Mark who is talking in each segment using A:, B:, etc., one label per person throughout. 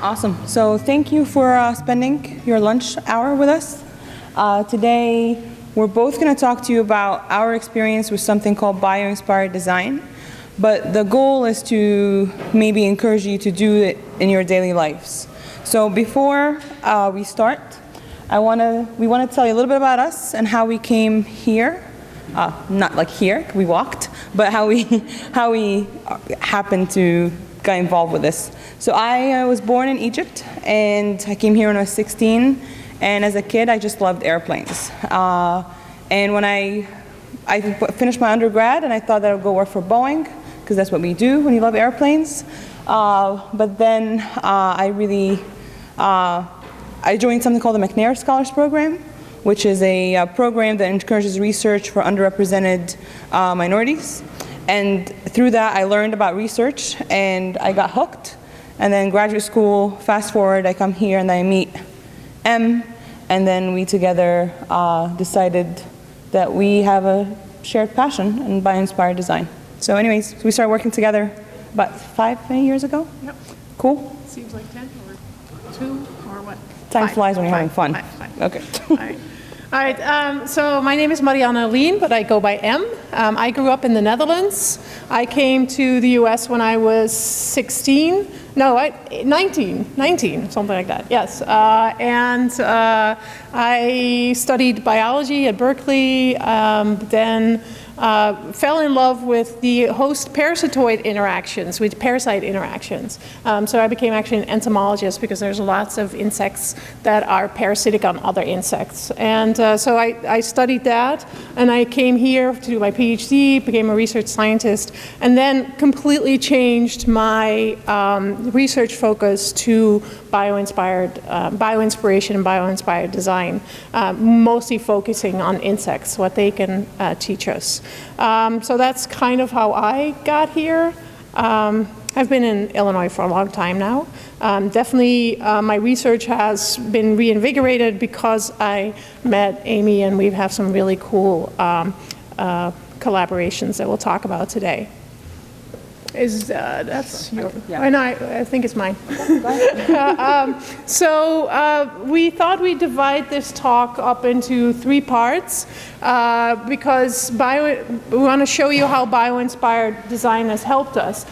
A: Awesome. So thank you for spending your lunch hour with us. Today, we're both going to talk to you about our experience with something called Bioinspired design. But the goal is to maybe encourage you to do it in your daily lives. So before we start, we want to tell you a little bit about us and how we came here. Not like here, we walked, but how we happened to get involved with this. So I was born in Egypt, and I came here when I was 16. And as a kid, I just loved airplanes. And when I finished my undergrad, and I thought that I would go work for Boeing, because that's what we do when you love airplanes. But then I joined something called the McNair Scholars Program, which is a program that encourages research for underrepresented minorities. And through that, I learned about research, and I got hooked. And then graduate school, fast forward, I come here and I meet M, and then we together decided that we have a shared passion in bioinspired design. So anyways, we started working together about 5 years ago. Yep. Cool.
B: Seems like 10 or 2 or what?
A: Time flies when you're having fun.
B: Five.
A: Okay.
B: All right, so my name is Marianne Alleyne, but I go by M. I grew up in the Netherlands. I came to the US when I was 19, something like that, yes. And I studied biology at Berkeley, then fell in love with the host-parasitoid interactions, with parasite interactions. So I became actually an entomologist because there's lots of insects that are parasitic on other insects. And so I studied that, and I came here to do my PhD, became a research scientist, and then completely changed my research focus to bioinspiration and bioinspired design, mostly focusing on insects, what they can teach us. So that's kind of how I got here. I've been in Illinois for a long time now. Definitely my research has been reinvigorated because I met Aimy, and we have some really cool collaborations that we'll talk about today. That's your, yeah. I know, I think it's mine. So we thought we'd divide this talk up into 3 parts because we want to show you how bioinspired design has helped us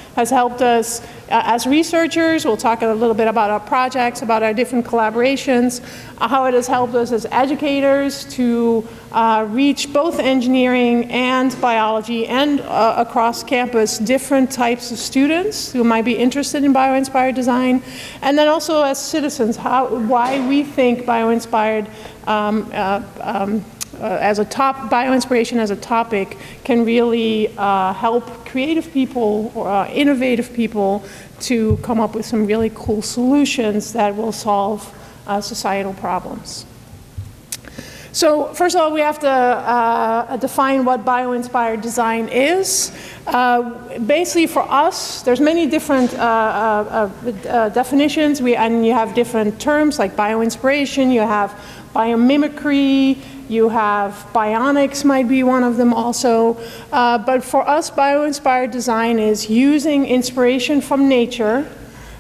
B: as researchers. We'll talk a little bit about our projects, about our different collaborations, how it has helped us as educators to reach both engineering and biology and across campus different types of students who might be interested in bioinspired design, and then also as citizens, why we think bioinspired bioinspiration as a topic can really help creative people or innovative people to come up with some really cool solutions that will solve societal problems. So first of all, we have to define what bioinspired design is. Basically for us, there's many different definitions, and you have different terms like bioinspiration, you have biomimicry, you have bionics might be one of them also. But for us, bioinspired design is using inspiration from nature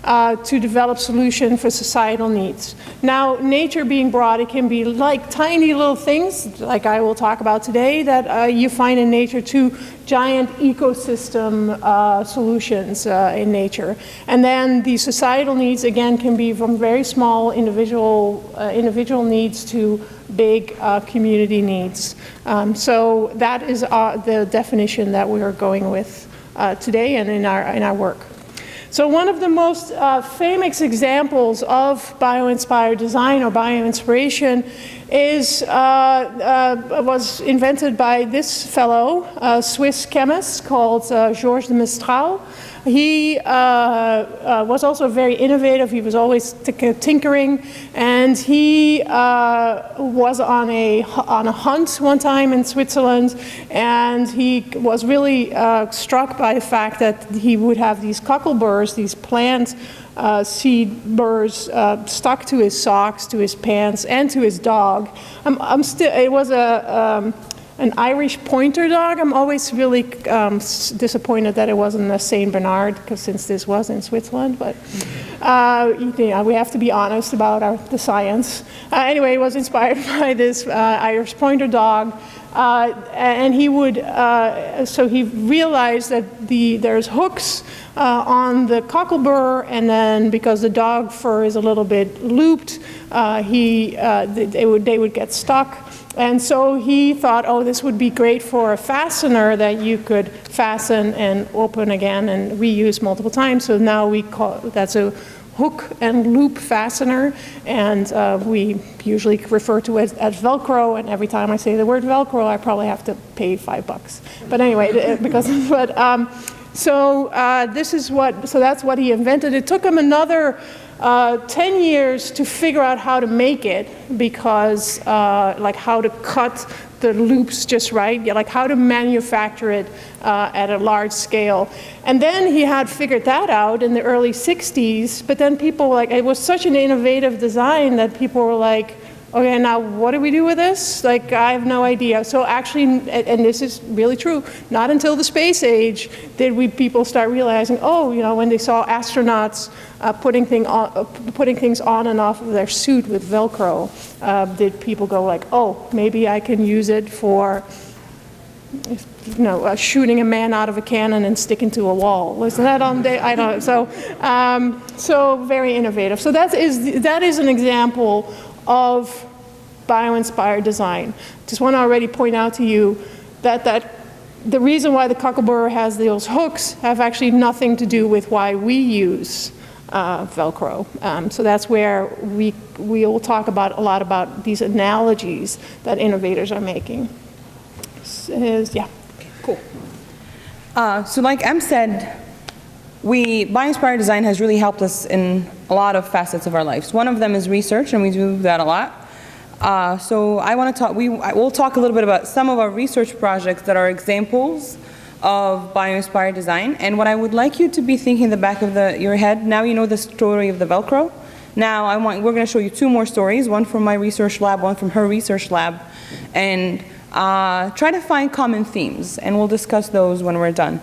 B: to develop solutions for societal needs. Now, nature being broad, it can be like tiny little things, like I will talk about today, that you find in nature, to giant ecosystem solutions in nature. And then the societal needs, again, can be from very small individual needs to big community needs. So that is the definition that we are going with today and in our work. So one of the most famous examples of bioinspired design or bioinspiration was invented by this fellow, a Swiss chemist called Georges de Mestral. He was also very innovative. He was always tinkering, and he was on a hunt one time in Switzerland, and he was really struck by the fact that he would have these cockleburs, these plant seed burrs stuck to his socks, to his pants, and to his dog. It was an Irish pointer dog. I'm always really disappointed that it wasn't a Saint Bernard, because since this was in Switzerland, but we have to be honest about the science. Anyway, it was inspired by this Irish pointer dog. And he would, so he realized that there's hooks on the cocklebur, and then because the dog fur is a little bit looped, they would get stuck. And so he thought, oh, this would be great for a fastener that you could fasten and open again and reuse multiple times. So now that's a hook and loop fastener, and we usually refer to it as Velcro, and every time I say the word Velcro, I probably have to pay $5. But anyway, so that's what he invented. It took him another 10 years to figure out how to make it, because like how to cut the loops just right, like how to manufacture it at a large scale. And then he had figured that out in the early 60s, but then people it was such an innovative design that people were like, okay, now what do we do with this? Like, I have no idea. So actually, and this is really true, not until the space age did people start realizing, oh, when they saw astronauts putting things on and off of their suit with Velcro, did people go like, oh, maybe I can use it for shooting a man out of a cannon and sticking to a wall. Isn't that on day? I don't know. So very innovative. So that is an example of bio-inspired design. Just want to already point out to you that the reason why the cocklebur has those hooks have actually nothing to do with why we use Velcro. So that's where we will talk a lot about these analogies that innovators are making. Yeah.
A: Cool. So like Em said, bio-inspired design has really helped us in a lot of facets of our lives. One of them is research, and we do that a lot. So I want to talk, we'll talk a little bit about some of our research projects that are examples of bio-inspired design. And what I would like you to be thinking in the back of your head, now you know the story of the Velcro. Now we're going to show you two more stories, one from my research lab, one from her research lab, and try to find common themes, and we'll discuss those when we're done.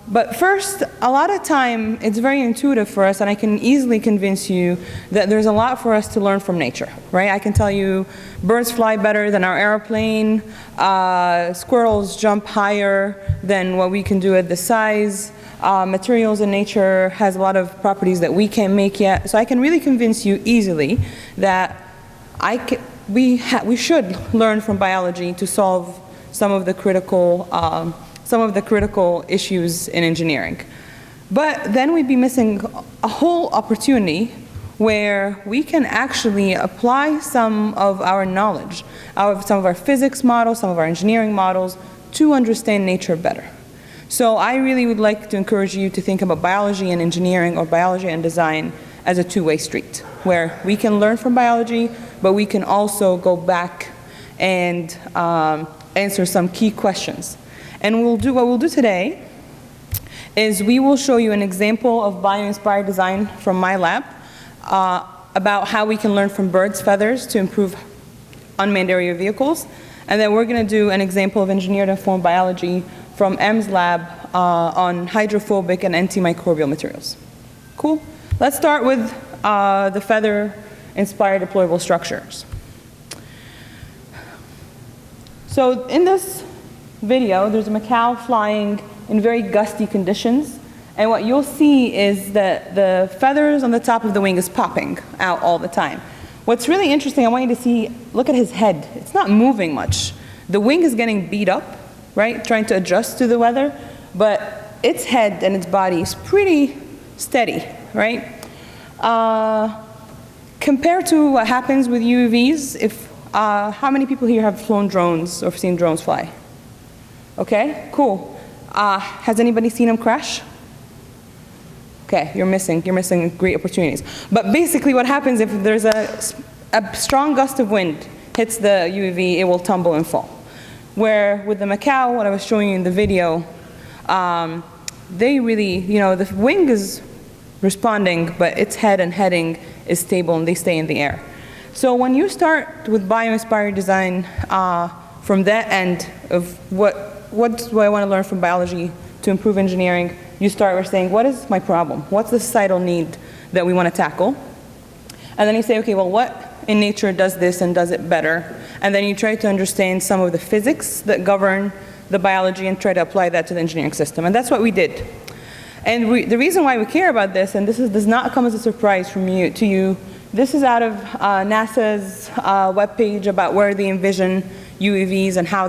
A: But first, a lot of time, it's very intuitive for us, and I can easily convince you that there's a lot for us to learn from nature, right? I can tell you birds fly better than our airplane, squirrels jump higher than what we can do at this size, materials in nature has a lot of properties that we can't make yet. So I can really convince you easily that we should learn from biology to solve some of the critical issues in engineering. But then we'd be missing a whole opportunity where we can actually apply some of our knowledge, some of our physics models, some of our engineering models, to understand nature better. So I really would like to encourage you to think about biology and engineering, or biology and design, as a two-way street, where we can learn from biology, but we can also go back and answer some key questions. And what we'll do today is we will show you an example of bio-inspired design from my lab about how we can learn from birds' feathers to improve unmanned aerial vehicles. And then we're going to do an example of engineered informed biology from Em's lab on hydrophobic and antimicrobial materials. Cool? Let's start with the feather-inspired deployable structures. So in this video, there's a macaw flying in very gusty conditions, and what you'll see is that the feathers on the top of the wing is popping out all the time. What's really interesting, I want you to see, look at his head. It's not moving much. The wing is getting beat up, right, trying to adjust to the weather, but its head and its body is pretty steady, right? Compared to what happens with UAVs, how many people here have flown drones or seen drones fly? Okay, cool. Has anybody seen them crash? Okay, you're missing great opportunities. But basically what happens if there's a strong gust of wind hits the UAV, it will tumble and fall. Where with the macaw, what I was showing you in the video, they really, the wing is responding, but its head and heading is stable and they stay in the air. So when you start with bio-inspired design, from that end of what do I want to learn from biology to improve engineering, you start with saying, what is my problem? What's the societal need that we want to tackle? And then you say, okay, well, what in nature does this and does it better? And then you try to understand some of the physics that govern the biology and try to apply that to the engineering system. And that's what we did. And the reason why we care about this, and does not come as a surprise to you, this is out of NASA's webpage about where they envision UAVs and how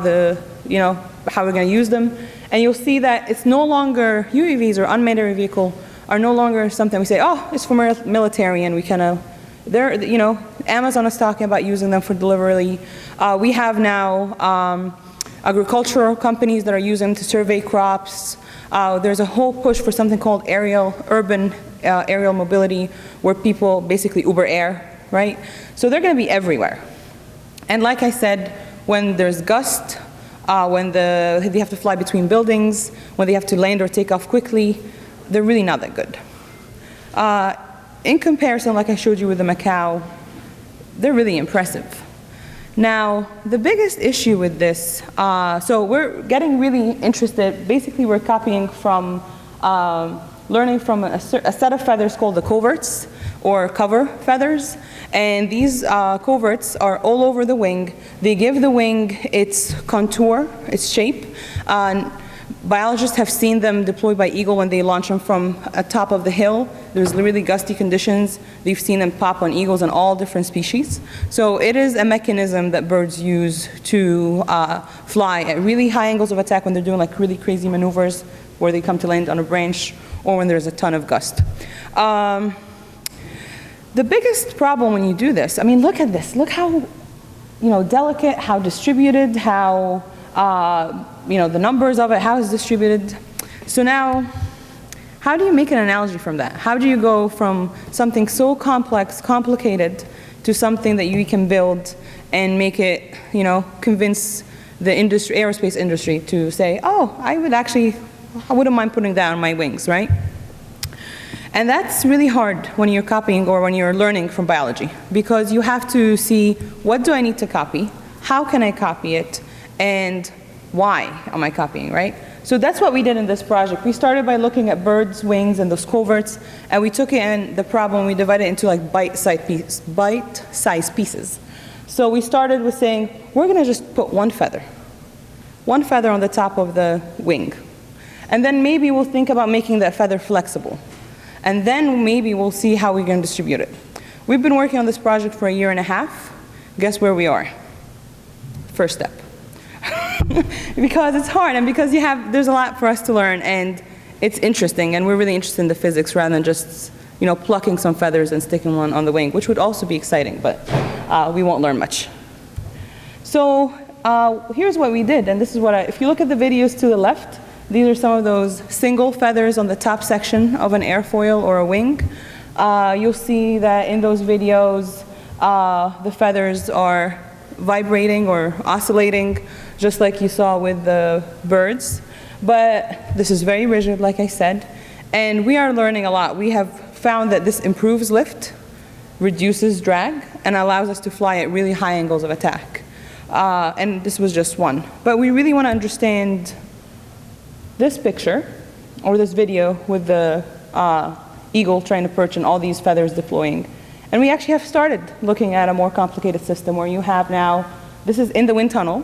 A: how we're going to use them. And you'll see that it's no longer, UAVs or unmanned aerial vehicle are no longer something we say, oh, it's for military, and we kind of, Amazon is talking about using them for delivery. We have now agricultural companies that are using them to survey crops. There's a whole push for something called urban aerial mobility, where people basically Uber Air, right? So they're going to be everywhere. And like I said, when there's gust, when they have to fly between buildings, when they have to land or take off quickly, they're really not that good. In comparison, like I showed you with the Macau, they're really impressive. Now, the biggest issue with this, so we're getting really interested. Basically, we're copying from, learning from a set of feathers called the coverts, or cover feathers. And these coverts are all over the wing. They give the wing its contour, its shape. Biologists have seen them deployed by eagle when they launch them from the top of the hill. There's really gusty conditions. They've seen them pop on eagles in all different species. So it is a mechanism that birds use to fly at really high angles of attack when they're doing like really crazy maneuvers where they come to land on a branch or when there's a ton of gust. The biggest problem when you do this, I mean, look at this. Look how delicate, how distributed, how the numbers of it, how it's distributed. So now, how do you make an analogy from that? How do you go from something so complex, complicated, to something that you can build and make it, convince the aerospace industry to say, oh, I wouldn't mind putting that on my wings, right? And that's really hard when you're copying or when you're learning from biology, because you have to see, what do I need to copy? How can I copy it? And why am I copying, right? So that's what we did in this project. We started by looking at birds' wings and those coverts, and we took it and the problem, we divided it into like bite-sized pieces. So we started with saying, we're gonna just put one feather on the top of the wing. And then maybe we'll think about making that feather flexible. And then maybe we'll see how we're gonna distribute it. We've been working on this project for 1.5 years. Guess where we are? First step. Because it's hard and because there's a lot for us to learn, and it's interesting, and we're really interested in the physics rather than just plucking some feathers and sticking one on the wing, which would also be exciting, but we won't learn much. So here's what we did, and this is what if you look at the videos to the left, these are some of those single feathers on the top section of an airfoil or a wing. You'll see that in those videos, the feathers are vibrating or oscillating, just like you saw with the birds. But this is very rigid, like I said, and we are learning a lot. We have found that this improves lift, reduces drag, and allows us to fly at really high angles of attack. And this was just one. But we really want to understand this picture, or this video with the eagle trying to perch and all these feathers deploying. And we actually have started looking at a more complicated system where you have now, this is in the wind tunnel,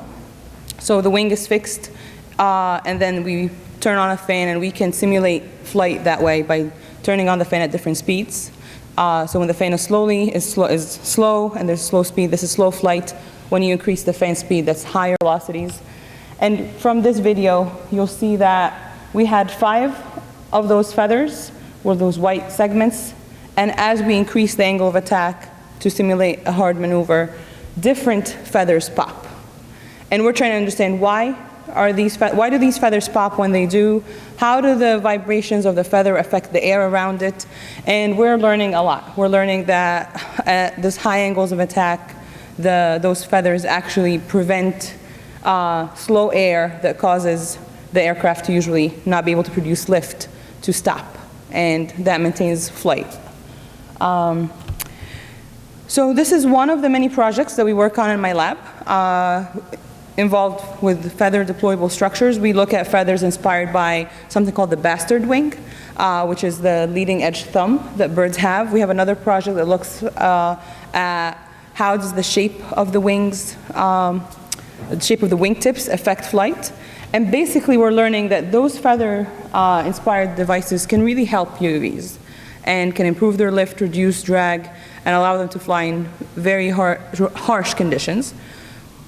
A: so the wing is fixed, and then we turn on a fan and we can simulate flight that way by turning on the fan at different speeds. So when the fan is slow, and there's slow speed, this is slow flight. When you increase the fan speed, that's higher velocities. And from this video, you'll see that we had 5 of those feathers, or those white segments, and as we increase the angle of attack to simulate a hard maneuver, different feathers pop. And we're trying to understand why do these feathers pop when they do? How do the vibrations of the feather affect the air around it? And we're learning a lot. We're learning that at these high angles of attack, those feathers actually prevent slow air that causes the aircraft to usually not be able to produce lift to stop, and that maintains flight. So this is one of the many projects that we work on in my lab. involved with feather deployable structures. We look at feathers inspired by something called the bastard wing, which is the leading edge thumb that birds have. We have another project that looks at how does the shape of the wings, the shape of the wingtips affect flight. And basically we're learning that those feather inspired devices can really help UAVs and can improve their lift, reduce drag, and allow them to fly in very harsh conditions.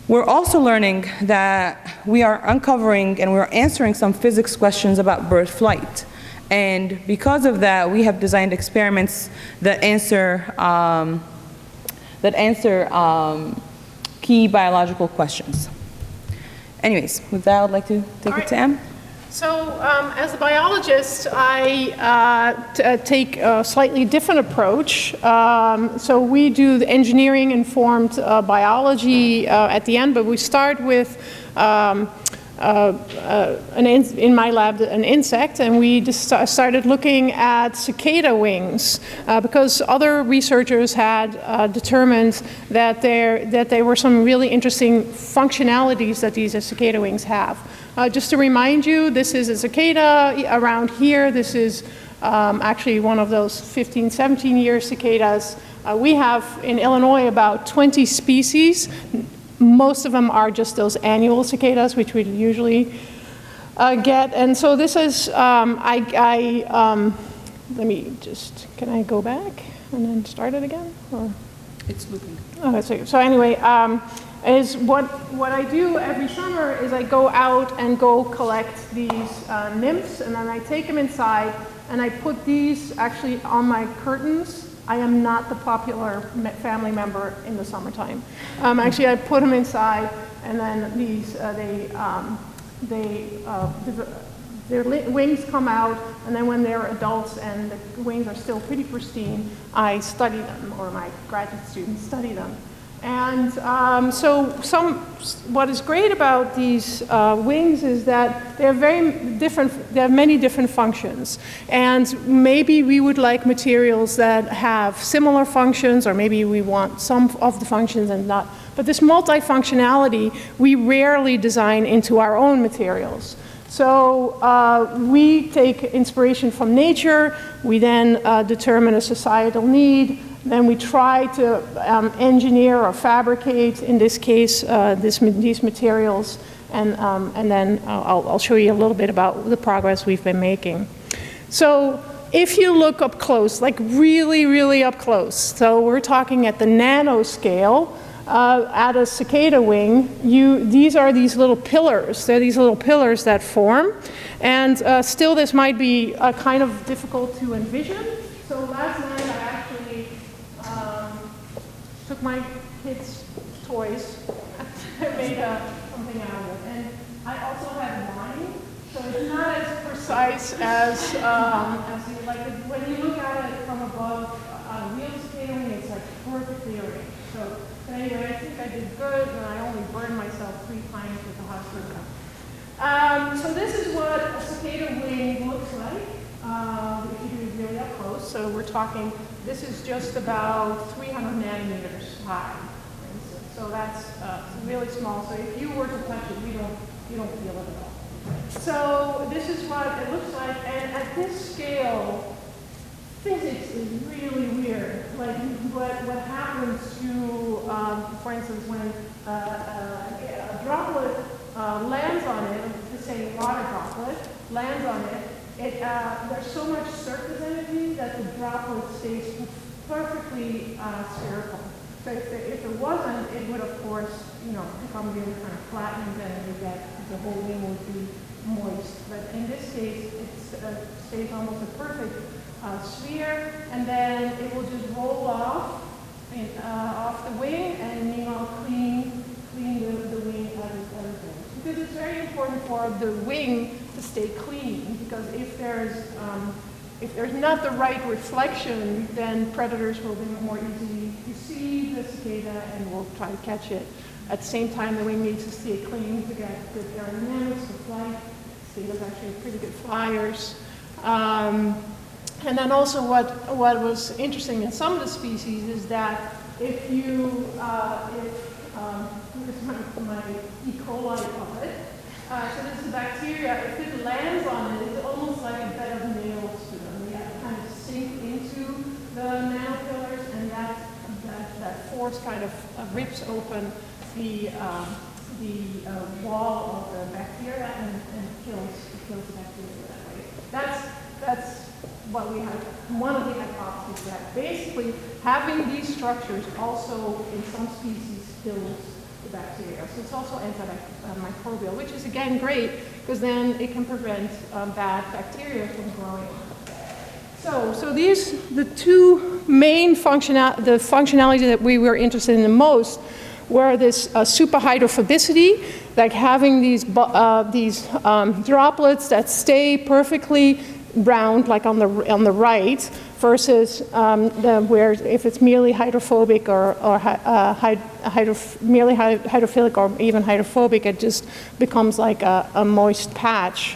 A: We're also learning that we are uncovering and we're answering some physics questions about bird flight. And because of that, we have designed experiments that answer key biological questions. Anyways, with that, I'd like to take it to Em.
B: So as a biologist, I take a slightly different approach. So we do the engineering-informed biology at the end, but we start with, in my lab, an insect, and we just started looking at cicada wings because other researchers had determined that there were some really interesting functionalities that these cicada wings have. Just to remind you, this is a cicada around here. This is actually one of those 15, 17-year cicadas. We have in Illinois about 20 species. Most of them are just those annual cicadas, which we usually get. And so this is, let me just, can I go back and then start it again? Or?
A: It's looping.
B: Oh, that's okay. So anyway, is what I do every summer is I go out and go collect these nymphs, and then I take them inside, and I put these actually on my curtains. I am not the popular family member in the summertime. Actually, I put them inside, and then these, their wings come out, and then when they're adults and the wings are still pretty pristine, I study them, or my graduate students study them. And what is great about these wings is that they have many different functions. And maybe we would like materials that have similar functions, or maybe we want some of the functions and not. But this multifunctionality, we rarely design into our own materials. So we take inspiration from nature, we then determine a societal need, then we try to engineer or fabricate, in this case, these materials, and then I'll show you a little bit about the progress we've been making. So if you look up close, like really, really up close, so we're talking at the nanoscale, at a cicada wing, these are these little pillars. They're these little pillars that form, and still this might be kind of difficult to envision. So last night I actually took my kids' toys and made something out of it. And I also have line, so it's not as precise as you like. When you look at it from above, real scaling, it's like perfectly arranged. So anyway, I think I did good, and I only burned myself 3 times with the hot surface. So this is what a cicada wing looks like if you do it really up close. So we're talking, this is just about 300 nanometers high, for instance. So that's really small. So if you were to touch it, you don't feel it at all. So this is what it looks like, and at this scale, physics is really weird. Like what happens to, for instance, when a droplet lands on it, let's say a water droplet lands on it, there's so much surface energy that the droplet stays perfectly spherical. So if it wasn't, it would of course, become really kind of flattened, and the whole wing would be moist. But in this case, it stays almost a perfect sphere, and then it will just roll off the wing, and meanwhile clean the wing as it goes. Because it's very important for the wing to stay clean, because if there's not the right reflection, then predators will be more easily see the cicada and will try to catch it. At the same time, the wing needs to stay clean to get good aerodynamics for flight. Cicadas actually pretty good flyers. And then also what was interesting in some of the species is that if here's my E. coli puppet. So this is a bacteria. If it lands on it, it's almost like a bed of nails to them. We have to kind of sink into the nanopillars, and that force kind of rips open the wall of the bacteria and kills the bacteria that way. That's what we have. One of the hypotheses that basically having these structures also in some species kills the bacteria. So it's also antimicrobial, which is again great because then it can prevent bad bacteria from growing. So these the two main functionality that we were interested in the most were this superhydrophobicity, like having these droplets that stay perfectly round, like on the right, versus where if it's merely hydrophobic or merely hydrophilic or even hydrophobic, it just becomes like a moist patch.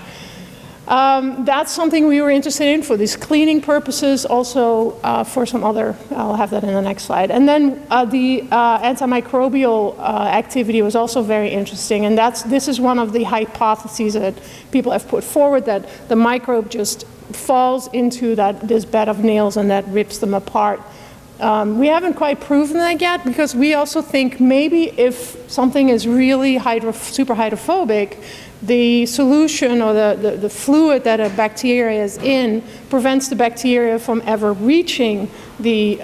B: That's something we were interested in for these cleaning purposes, also for some other, I'll have that in the next slide. And then the antimicrobial activity was also very interesting, and this is one of the hypotheses that people have put forward, that the microbe just falls into this bed of nails and that rips them apart. We haven't quite proven that yet, because we also think maybe if something is really super hydrophobic, the solution or the fluid that a bacteria is in prevents the bacteria from ever reaching the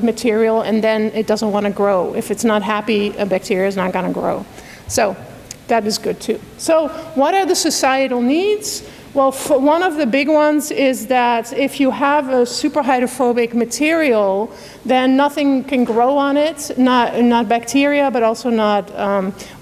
B: material, and then it doesn't want to grow. If it's not happy, a bacteria is not going to grow. So that is good too. So what are the societal needs? Well, one of the big ones is that if you have a super hydrophobic material, then nothing can grow on it, not bacteria, but also not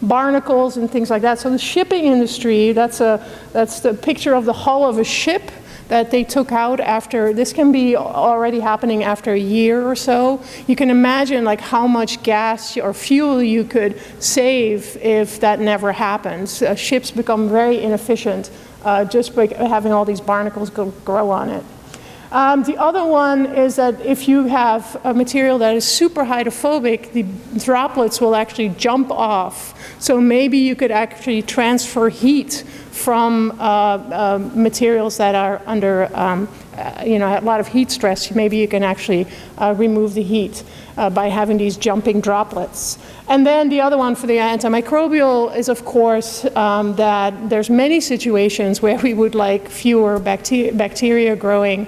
B: barnacles and things like that. So the shipping industry, that's the picture of the hull of a ship that they took out after. This can be already happening after a year or so. You can imagine like how much gas or fuel you could save if that never happens. Ships become very inefficient just by having all these barnacles grow on it. The other one is that if you have a material that is super hydrophobic, the droplets will actually jump off. So maybe you could actually transfer heat from materials that are under a lot of heat stress. Maybe you can actually remove the heat by having these jumping droplets. And then the other one for the antimicrobial is, of course, that there's many situations where we would like fewer bacteria growing,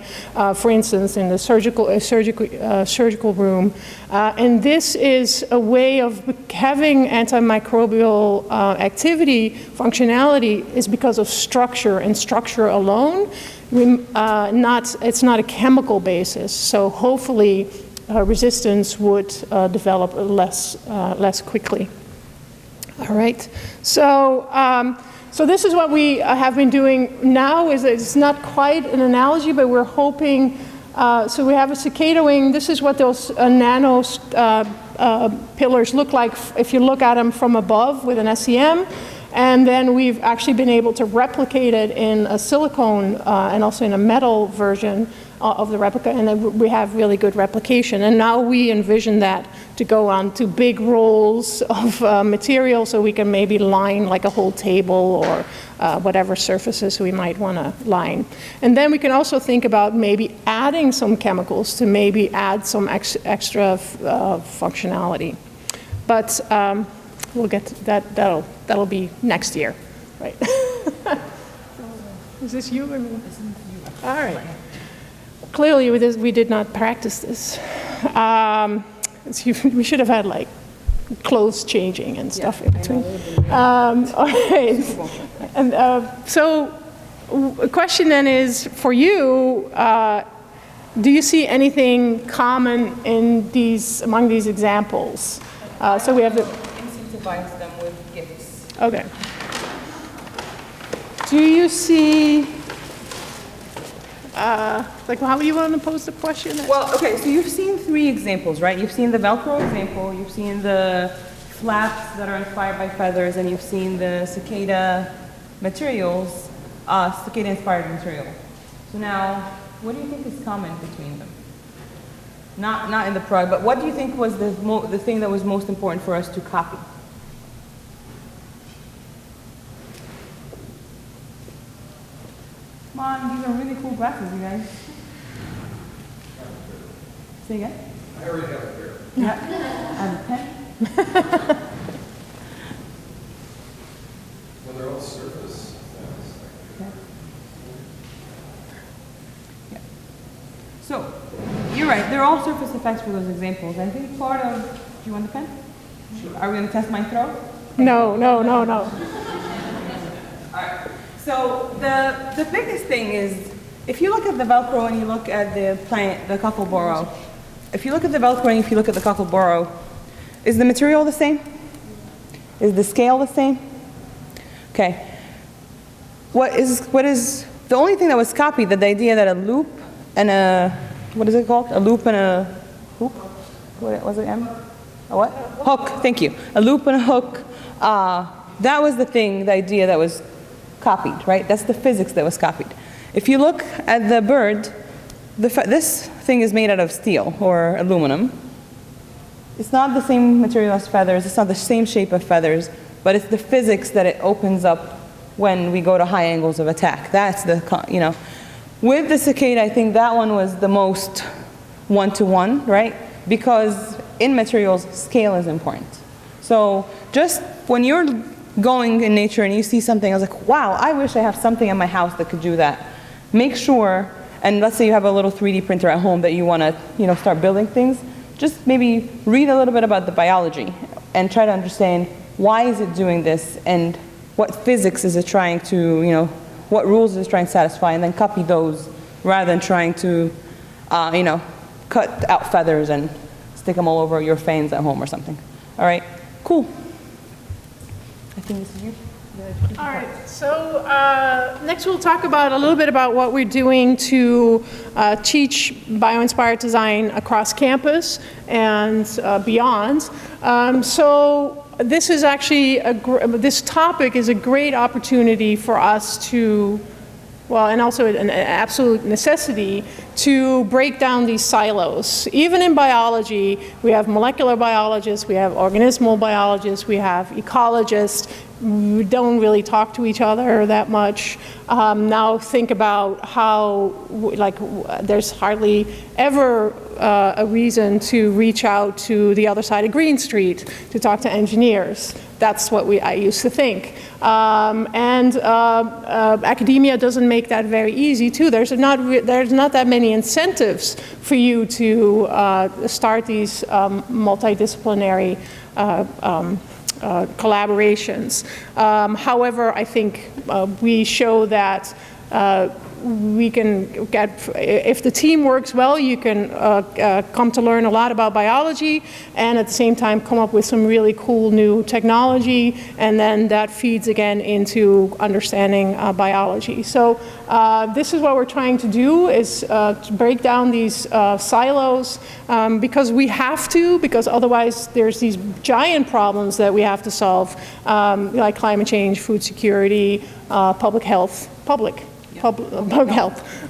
B: for instance, in the surgical room. And this is a way of having antimicrobial activity, functionality, is because of structure, and structure alone. It's not a chemical basis, so hopefully resistance would develop less quickly. All right, so this is what we have been doing now. It's not quite an analogy, but we're hoping. So we have a cicada wing. This is what those nano pillars look like if you look at them from above with an SEM. And then we've actually been able to replicate it in a silicone and also in a metal version of the replica, and then we have really good replication. And now we envision that to go on to big rolls of material, so we can maybe line like a whole table or whatever surfaces we might want to line. And then we can also think about maybe adding some chemicals to maybe add some extra functionality. But we'll get to that. That'll be next year, right? Is this you or me? All right. Clearly, we did not practice this. We should have had like clothes changing and stuff in between. All right. And so, a question then is for you. Do you see anything common in among these examples? So we have the
A: incentivize them with gifts.
B: Okay. Do you see? How do you want to pose the question?
A: Well, okay, so you've seen 3 examples, right? You've seen the Velcro example, you've seen the flaps that are inspired by feathers, and you've seen the cicada materials, cicada-inspired material. So now, what do you think is common between them? Not in the product, but what do you think was the thing that was most important for us to copy? Come on, these are really cool glasses, you guys. Say again?
C: I already have a pair.
A: Yeah. And a pen.
C: Well, they're all surface effects.
A: Yeah. Yeah. So, you're right, they're all surface effects for those examples. I think part of, do you want the pen? Sure. Are we going to test my throw?
B: No, no, no, no.
A: All right. So the biggest thing is, if you look at the Velcro and you look at the plant, the cockleboro, if you look at the Velcro and if you look at the cockleboro, is the material the same? Is the scale the same? Okay. What is the only thing that was copied, the idea that a loop and a, what is it called? A loop and a hoop? What was it, Em? A what? Hook, thank you. A loop and a hook. That was the thing, the idea that was copied, right? That's the physics that was copied. If you look at the bird, this thing is made out of steel or aluminum. It's not the same material as feathers, it's not the same shape of feathers, but it's the physics that it opens up when we go to high angles of attack. That's the, you know. With the cicada, I think that one was the most one-to-one, right? Because in materials, scale is important. So just when you're going in nature and you see something, I was like, wow, I wish I have something in my house that could do that. Make sure, and let's say you have a little 3D printer at home that you want to, you know, start building things, just maybe read a little bit about the biology and try to understand why is it doing this and what physics is it trying to, you know, what rules is it trying to satisfy, and then copy those rather than trying to, you know, cut out feathers and stick them all over your fans at home or something. All right, cool. I think this is you.
B: All right, so next we'll talk about a little bit about what we're doing to teach bioinspired design across campus and beyond. So this is actually, this topic is a great opportunity for us to, well, and also an absolute necessity to break down these silos. Even in biology, we have molecular biologists, we have organismal biologists, we have ecologists. We don't really talk to each other that much. Now think about how, like, there's hardly ever a reason to reach out to the other side of Green Street to talk to engineers. That's what I used to think. Academia doesn't make that very easy too. There's not that many incentives for you to start these multidisciplinary collaborations. However, I think we show that we can get, if the team works well, you can come to learn a lot about biology and at the same time come up with some really cool new technology, and then that feeds again into understanding biology. So this is what we're trying to do, is to break down these silos because we have to, because otherwise there's these giant problems that we have to solve, like climate change, food security, public health, public health.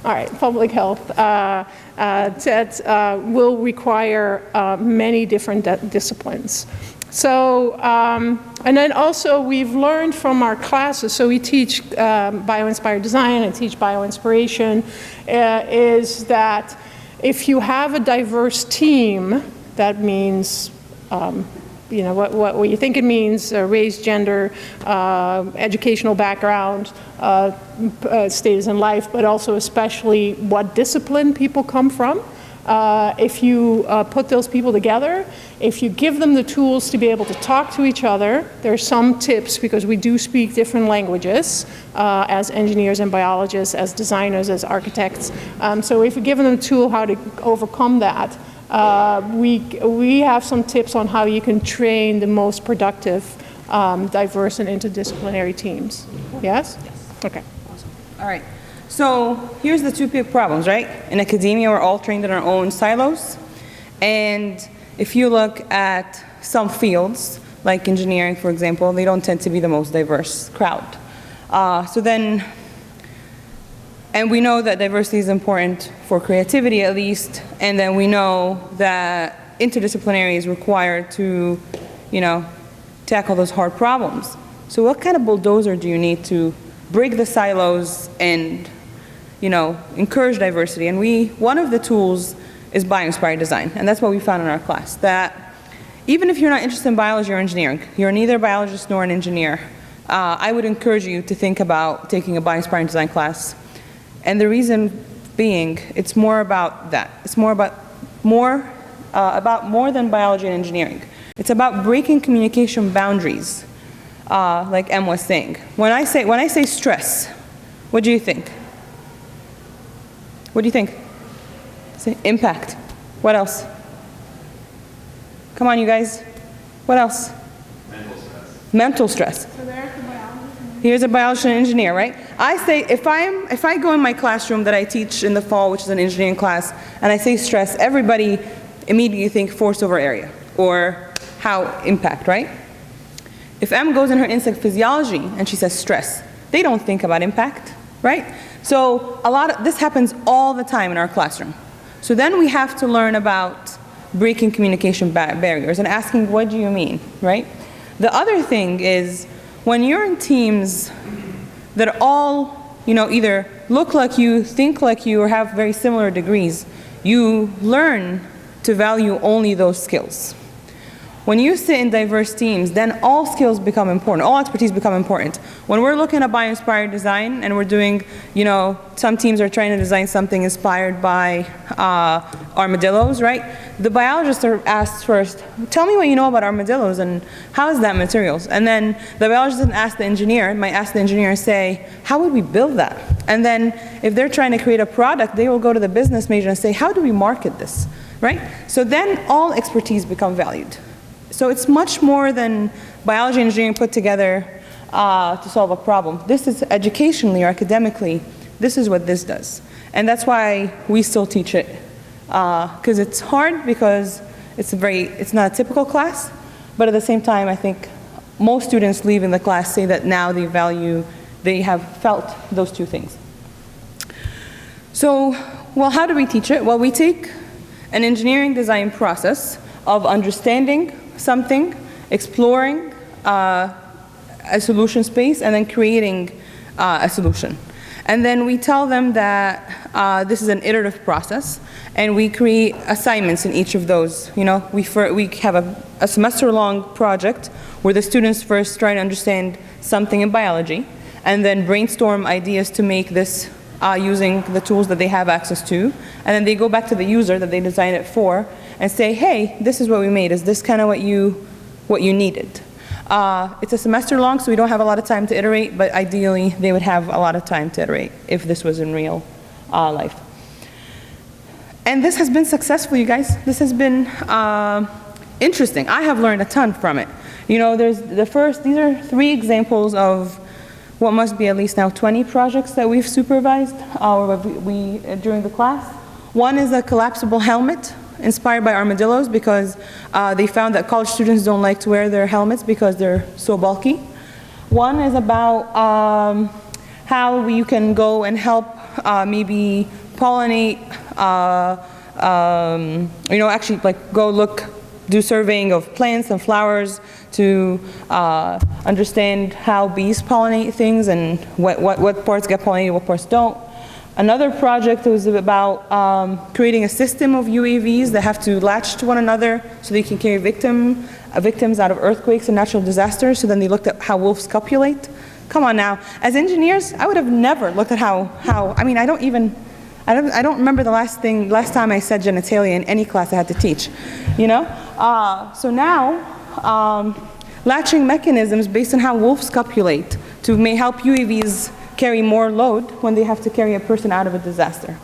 B: All right, public health that will require many different disciplines. So, and then also we've learned from our classes, so we teach bioinspired design and teach bioinspiration, is that if you have a diverse team, that means you know, what you think it means, race, gender, educational background, status in life, but also especially what discipline people come from. If you put those people together, if you give them the tools to be able to talk to each other, there's some tips, because we do speak different languages as engineers and biologists, as designers, as architects. So if you give them the tool how to overcome that, we have some tips on how you can train the most productive, diverse and interdisciplinary teams. Yes?
A: Yes.
B: Okay.
A: Awesome. All right. So here's the two big problems, right? In academia, we're all trained in our own silos. And if you look at some fields, like engineering, for example, they don't tend to be the most diverse crowd. And we know that diversity is important for creativity, at least, and then we know that interdisciplinary is required to, you know, tackle those hard problems. So what kind of bulldozer do you need to break the silos and encourage diversity. And one of the tools is Bioinspired design. And that's what we found in our class, that even if you're not interested in biology or engineering, you're neither a biologist nor an engineer, I would encourage you to think about taking a Bioinspired design class. And the reason being, it's more about that. It's about more than biology and engineering. It's about breaking communication boundaries, like Em was saying. When I say stress, what do you think? What do you think? Say impact. What else? Come on, you guys. What else?
C: Mental stress.
A: Mental stress.
B: So there's the biologist.
A: Here's a biologist and engineer, right? I say, if I go in my classroom that I teach in the fall, which is an engineering class, and I say stress, everybody immediately think force over area, or how impact, right? If Em goes in her insect physiology and she says stress, they don't think about impact, right? So this happens all the time in our classroom. So then we have to learn about breaking communication barriers and asking, what do you mean, right? The other thing is, when you're in teams that all, either look like you, think like you, or have very similar degrees, you learn to value only those skills. When you sit in diverse teams, then all skills become important, all expertise become important. When we're looking at Bioinspired design and we're doing, some teams are trying to design something inspired by armadillos, right? The biologists are asked first, tell me what you know about armadillos and how is that materials? And then the biologist doesn't ask the engineer, might ask the engineer and say, how would we build that? And then if they're trying to create a product, they will go to the business major and say, how do we market this, right? So then all expertise become valued. So it's much more than biology and engineering put together to solve a problem. This is educationally or academically, this is what this does. And that's why we still teach it. Because it's hard, because it's not a typical class, but at the same time, I think most students leaving the class say that now they have felt those two things. So, well, how do we teach it? Well, we take an engineering design process of understanding something, exploring a solution space, and then creating a solution. And then we tell them that this is an iterative process, and we create assignments in each of those. We have a semester-long project where the students first try to understand something in biology, and then brainstorm ideas to make this using the tools that they have access to. And then they go back to the user that they designed it for and say, hey, this is what we made. Is this kind of what you needed? It's a semester long, so we don't have a lot of time to iterate, but ideally they would have a lot of time to iterate if this was in real life. And this has been successful, you guys. This has been interesting. I have learned a ton from it. These are 3 examples of what must be at least now 20 projects that we've supervised during the class. One is a collapsible helmet inspired by armadillos, because they found that college students don't like to wear their helmets because they're so bulky. One is about how you can go and help maybe pollinate, actually do surveying of plants and flowers to understand how bees pollinate things and what parts get pollinated, what parts don't. Another project was about creating a system of UAVs that have to latch to one another so they can carry victims out of earthquakes and natural disasters. So then they looked at how wolves copulate. Come on now. As engineers, I would have never looked at I don't remember the last time I said genitalia in any class I had to teach, So now, latching mechanisms based on how wolves copulate may help UAVs carry more load when they have to carry a person out of a disaster.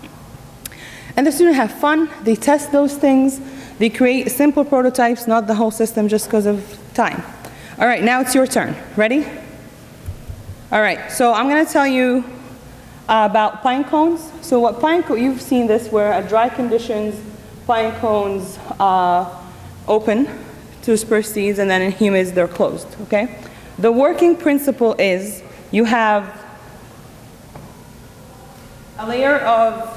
A: And the students have fun, they test those things, they create simple prototypes, not the whole system just because of time. All right, now it's your turn. Ready? All right, so I'm going to tell you about pine cones. So what you've seen this where at dry conditions, pine cones open to disperse seeds, and then in humids they're closed, okay? The working principle is you have a layer of,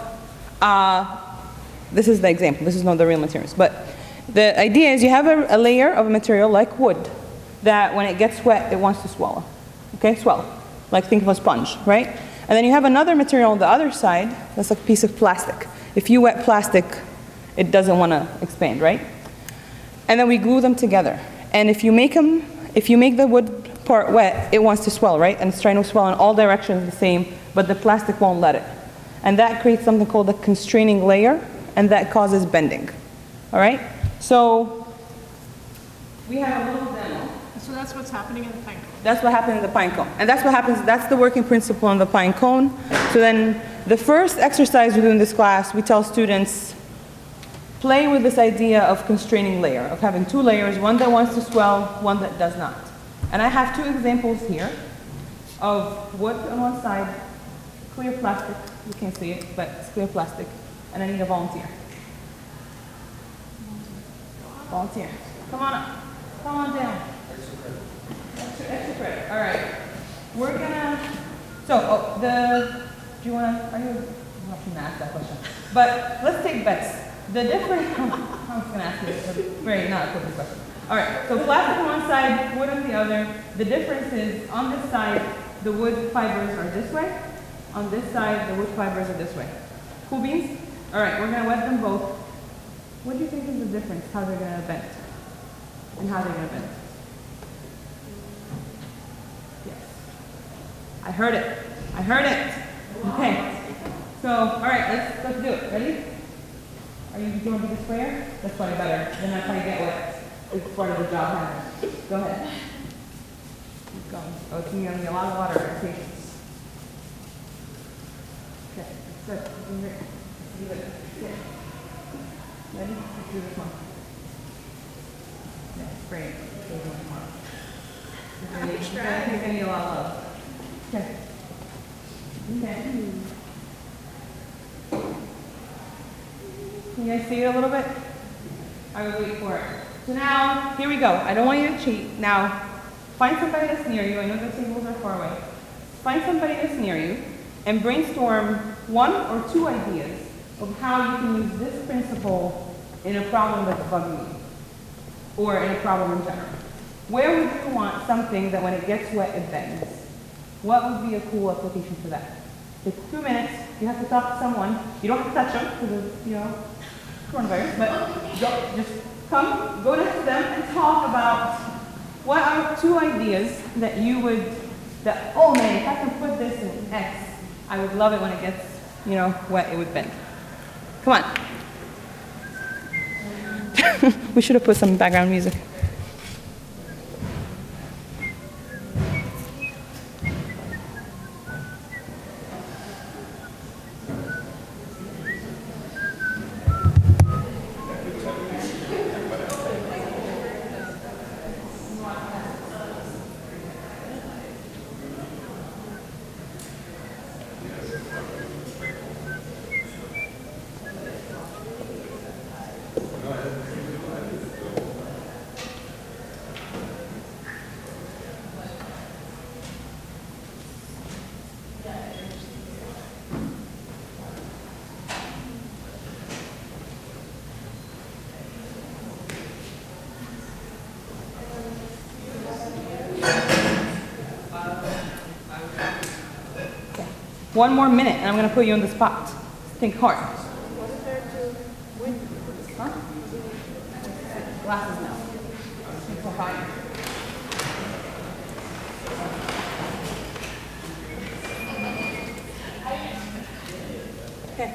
A: this is the example, this is not the real materials, but the idea is you have a layer of a material like wood that when it gets wet, it wants to swallow, okay, swell, like think of a sponge, right? And then you have another material on the other side, that's like a piece of plastic. If you wet plastic, it doesn't want to expand, right? And then we glue them together. And if you make the wood part wet, it wants to swell, right? And it's trying to swell in all directions the same, but the plastic won't let it. And that creates something called a constraining layer, and that causes bending. All right? So we have a little demo.
B: So that's what's happening in the pine cone.
A: That's what happened in the pine cone. And that's what happens, that's the working principle on the pine cone. So then the first exercise we do in this class, we tell students, play with this idea of constraining layer, of having two layers, one that wants to swell, one that does not. And I have two examples here of wood on one side, clear plastic, you can't see it, but it's clear plastic, and I need a volunteer. Volunteer. Come on up. Come on down. Extra credit. All right. We're gonna, so, do you wanna, are you, I'm not gonna ask that question. But let's take bets. The difference, I was gonna ask you a very not appropriate question. All right, so plastic on one side, wood on the other. The difference is on this side, the wood fibers are this way. On this side, the wood fibers are this way. Cool beans? All right, we're gonna wet them both. What do you think is the difference, how they're gonna bend? And how they're gonna bend? Yes. I heard it. I heard it. Okay. So, all right, let's do it. Ready? Are you going to be the sprayer? That's probably better. Then that's how you get wet. It's part of the job, Henry. Go ahead. Keep going. Oh, it's going to be a lot of water and patience. Okay, that's good. Looking great. Leave it. Yeah. Ready? Let's do this one. Yeah, spray it. Do this one tomorrow. You're going to need a lot of love. Okay. Okay. Can you guys see it a little bit? I will wait for it. So now, here we go. I don't want you to cheat. Now, find somebody that's near you. I know the tables are far away. Find somebody that's near you and brainstorm one or two ideas of how you can use this principle in a problem that's bugging you, or in a problem in general. Where would you want something that when it gets wet, it bends? What would be a cool application for that? Take 2 minutes. You have to talk to someone. You don't have to touch them because of, coronavirus, but just come, go next to them and talk about what are two ideas that you would, oh man, if I can put this in X, I would love it when it gets, wet, it would bend. Come on. We should have put some background music. One more minute, and I'm going to put you on the spot. Think hard.
B: What is there to win?
A: Huh? Glasses now. Think so high. Okay.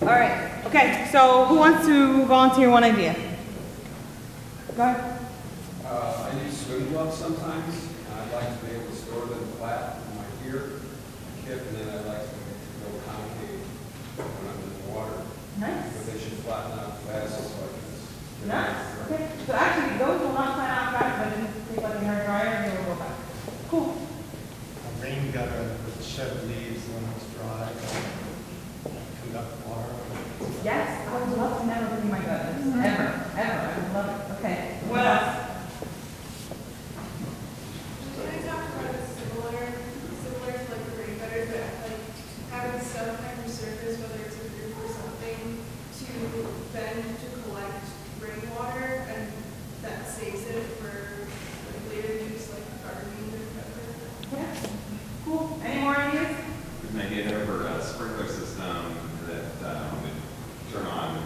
A: All right. Okay. So who wants to volunteer one idea? Go ahead.
C: I use swim earmuffs sometimes. I'd like to be able to store them flat in my ear, my hip, and then I'd like to go concave when I'm in the water.
A: Nice.
C: But they should flatten out fast so I can.
A: Nice. Okay. So actually, those will not flat out fast, but just take like a hair dryer and they will go back. Cool.
D: A rain gutter with shed leaves when it's dry, conduct water.
A: Yes, I would love to never clean my gutters. Ever. I would love it. Okay. What else?
E: Can I talk about a similar to like the rain gutters, but like having some kind of surface, whether it's a roof or something, to bend to collect rainwater, and that saves it for like later use, like gardening or whatever.
A: Yeah. Cool. Any more ideas?
F: There's an idea there for a sprinkler system that would turn on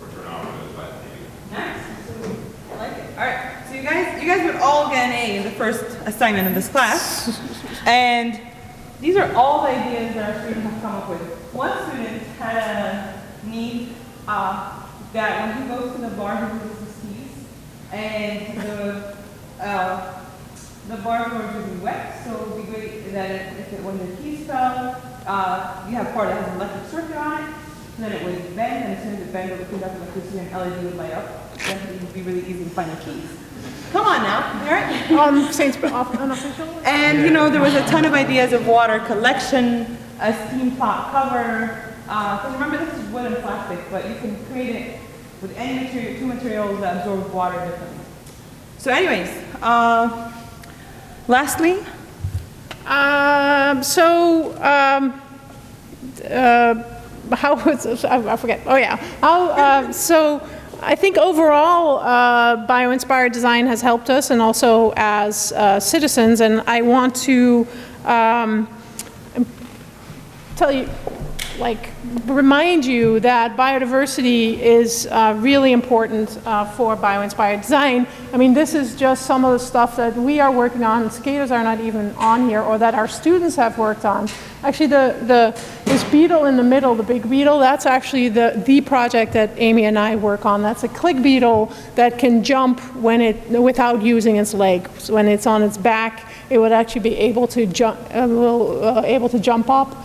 F: or turn off when it was wet, maybe.
A: Nice. I like it. All right. So you guys would all get an A in the first assignment of this class. And these are all the ideas that our students have come up with. One student had a need that when he goes to the bar, he uses his keys. And the bar floor is really wet, so it would be great that when the keys fell, you have part that has an electric circuit on it. Then it would bend, and as soon as it bent, it would conduct electricity and LED would light up. Then it would be really easy to find the keys. Come on now, all right?
B: Saints unofficial?
A: And you know, there was a ton of ideas of water collection, a steam pot cover. Because remember, this is wood and plastic, but you can create it with any material, two materials that absorb water differently. So anyways, lastly,
B: how was I forget? Oh yeah. How so? I think overall, Bioinspired design has helped us, and also as citizens. And I want to tell you, remind you that biodiversity is really important for Bioinspired design. I mean, this is just some of the stuff that we are working on. Cicadas are not even on here, or that our students have worked on. Actually, this beetle in the middle, the big beetle, that's actually the project that Amy and I work on. That's a click beetle that can jump without using its legs. When it's on its back, it would actually be able to jump up.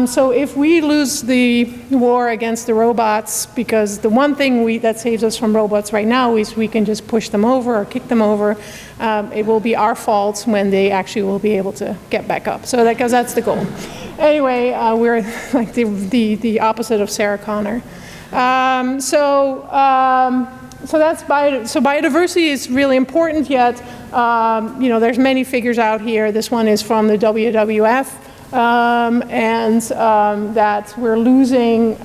B: So if we lose the war against the robots, because the one thing that saves us from robots right now is we can just push them over or kick them over, it will be our fault when they actually will be able to get back up. So because that's the goal. Anyway, we're like the opposite of Sarah Connor. So that's biodiversity is really important. Yet, you know, there's many figures out here. This one is from the WWF. That we're losing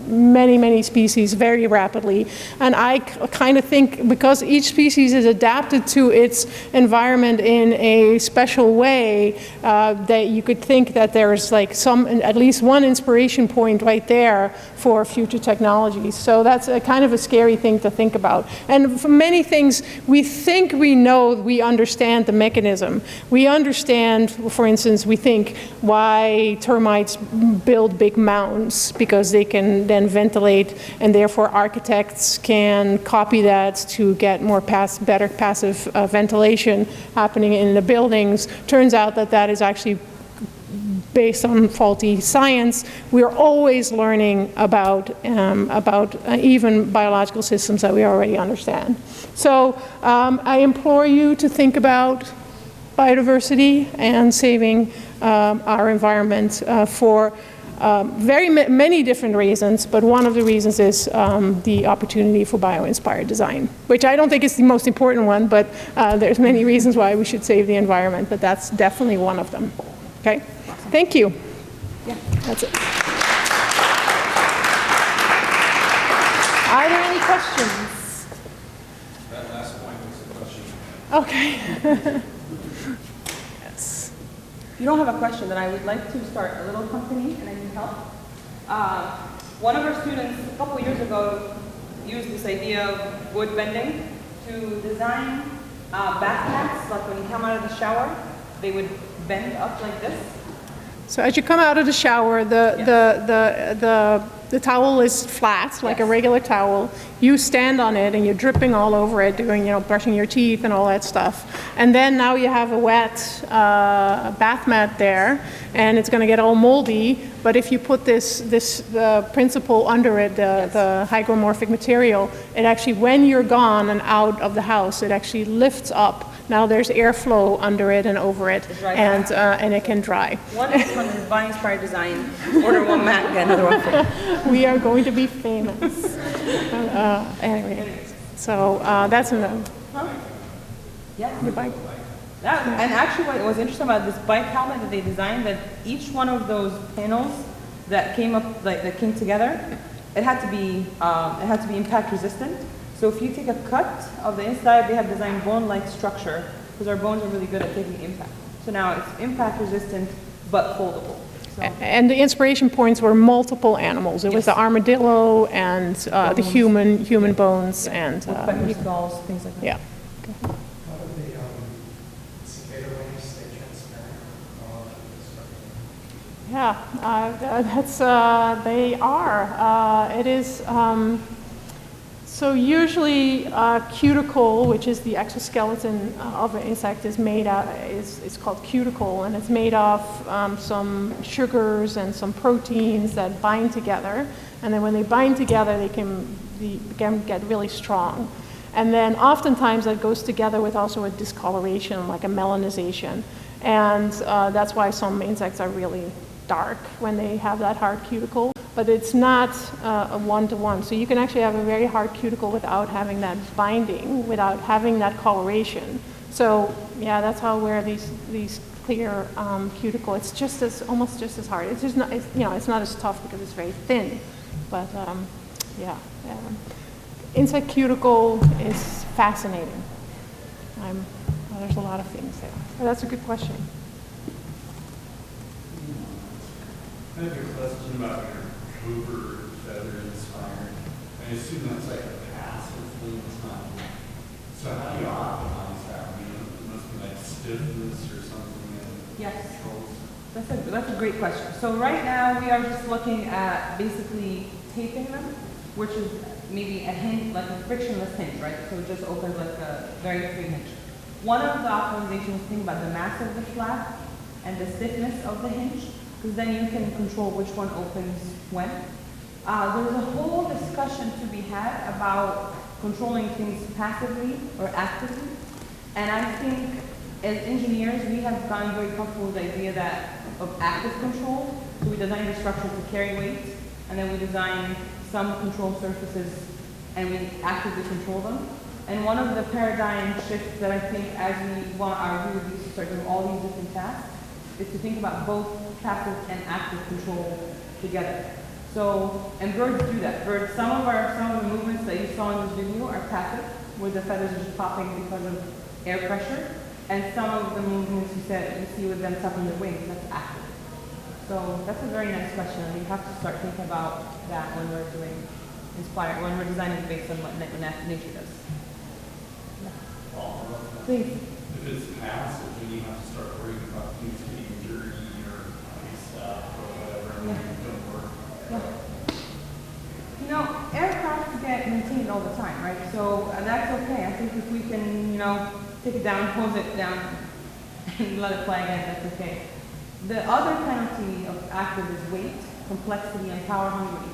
B: many species very rapidly. And I kind of think because each species is adapted to its environment in a special way, that you could think that there's like at least one inspiration point right there for future technologies. So that's a kind of a scary thing to think about. And for many things, we think we know, we understand the mechanism. We understand, for instance, we think why termites build big mounds, because they can then ventilate, and therefore architects can copy that to get more better passive ventilation happening in the buildings. Turns out that is actually based on faulty science. We are always learning about even biological systems that we already understand. So I implore you to think about biodiversity and saving our environment for many different reasons, but one of the reasons is the opportunity for bio-inspired design, which I don't think is the most important one, but there's many reasons why we should save the environment, but that's definitely one of them. Okay? Thank you. Yeah, that's it. Are there any questions?
C: That last point was a question.
B: Okay.
A: If you don't have a question, then I would like to start a little company, and I need help. One of our students a couple years ago used this idea of wood bending to design bath mats. Like when you come out of the shower, they would bend up like this.
B: So as you come out of the shower, the the towel is flat, like a regular towel. You stand on it and you're dripping all over it, doing, brushing your teeth and all that stuff. And then now you have a wet bath mat there, and it's going to get all moldy. But if you put this principle under it, the hygromorphic material, it actually, when you're gone and out of the house, it actually lifts up. Now there's airflow under it and over it, and it can dry.
A: One is from the Bioinspired design. Order one mat, get another one free.
B: We are going to be famous. Anyway, so that's enough.
A: Yeah.
B: Your bike.
A: And actually what was interesting about this bike helmet that they designed, that each one of those panels that came up, that came together, it had to be impact resistant. So if you take a cut of the inside, they have designed bone-like structure, because our bones are really good at taking impact. So now it's impact resistant, but foldable. So.
B: And the inspiration points were multiple animals. It was the armadillo and the human bones and
A: dolls, things like that.
B: Yeah.
D: How do the cicada wings stay transparent?
B: Yeah, they are. It is. So usually cuticle, which is the exoskeleton of an insect, is made out, is called cuticle, and it's made of some sugars and some proteins that bind together. And then when they bind together, they can get really strong. And then oftentimes that goes together with also a discoloration, like a melanization. And that's why some insects are really dark when they have that hard cuticle. But it's not a one-to-one. So you can actually have a very hard cuticle without having that binding, without having that coloration. So yeah, that's how I wear these clear cuticle. It's almost just as hard. It's just not, it's not as tough because it's very thin. But yeah. Insect cuticle is fascinating. There's a lot of things there. But that's a good question.
C: I have a question about your Hoover feather inspired. I assume that's like a passive thing, it's not. So how do you optimize that? I mean, it must be like stiffness or something that
A: Yes.
C: controls.
A: That's a great question. So right now we are just looking at basically taping them, which is maybe a hinge, like a frictionless hinge, right? So it just opens like a very free hinge. One of the optimizations, think about the mass of the flap and the stiffness of the hinge, because then you can control which one opens when. There's a whole discussion to be had about controlling things passively or actively. And I think as engineers, we have gotten very comfortable with the idea of active control. So we design the structure to carry weight, and then we design some control surfaces and we actively control them. And one of the paradigm shifts that I think as we want our reuse to start doing all these different tasks is to think about both passive and active control together. So, and birds do that. Birds, some of the movements that you saw in this video are passive, where the feathers are just popping because of air pressure. And some of the movements you see with them tapping their wings, that's active. So that's a very nice question, and we have to start thinking about that when we're when we're designing based on what nature does. Please.
C: If it's passive, then you have to start worrying about things getting dirty or iced up or whatever, and it doesn't work.
A: Yeah. Aircraft get maintained all the time, right? So that's okay. I think if we can, take it down, hose it down, and let it fly again, that's okay. The other penalty of active is weight, complexity, and power hungry.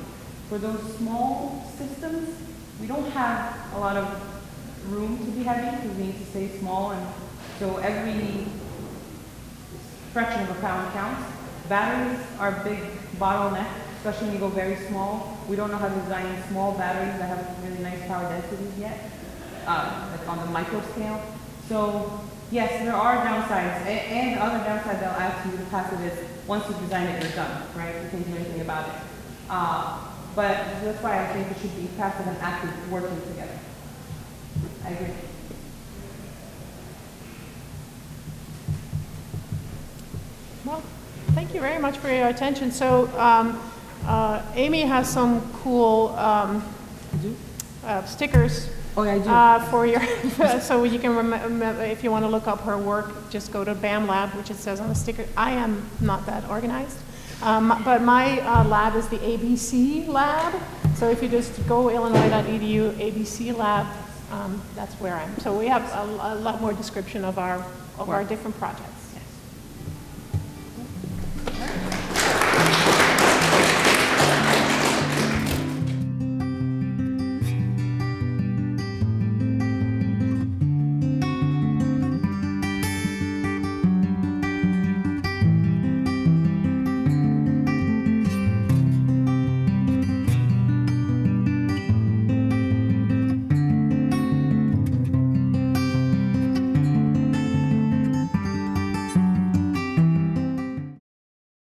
A: For those small systems, we don't have a lot of room to be heavy because we need to stay small, and so every fraction of a pound counts. Batteries are a big bottleneck, especially when you go very small. We don't know how to design small batteries that have really nice power densities yet, like on the micro scale. So yes, there are downsides, and the other downside that I'll add to the passive is once you design it, you're done, right? You can't do anything about it. But that's why I think it should be passive and active working together. I agree.
B: Well, thank you very much for your attention. So Aimy has some cool stickers.
A: Oh, yeah, I do.
B: For your, so you can remember, if you want to look up her work, just go to BAM Lab, which it says on the sticker. I am not that organized. But my lab is the ABC lab. So if you just go illinois.edu, ABC lab, that's where I am. So we have a lot more description of our different projects.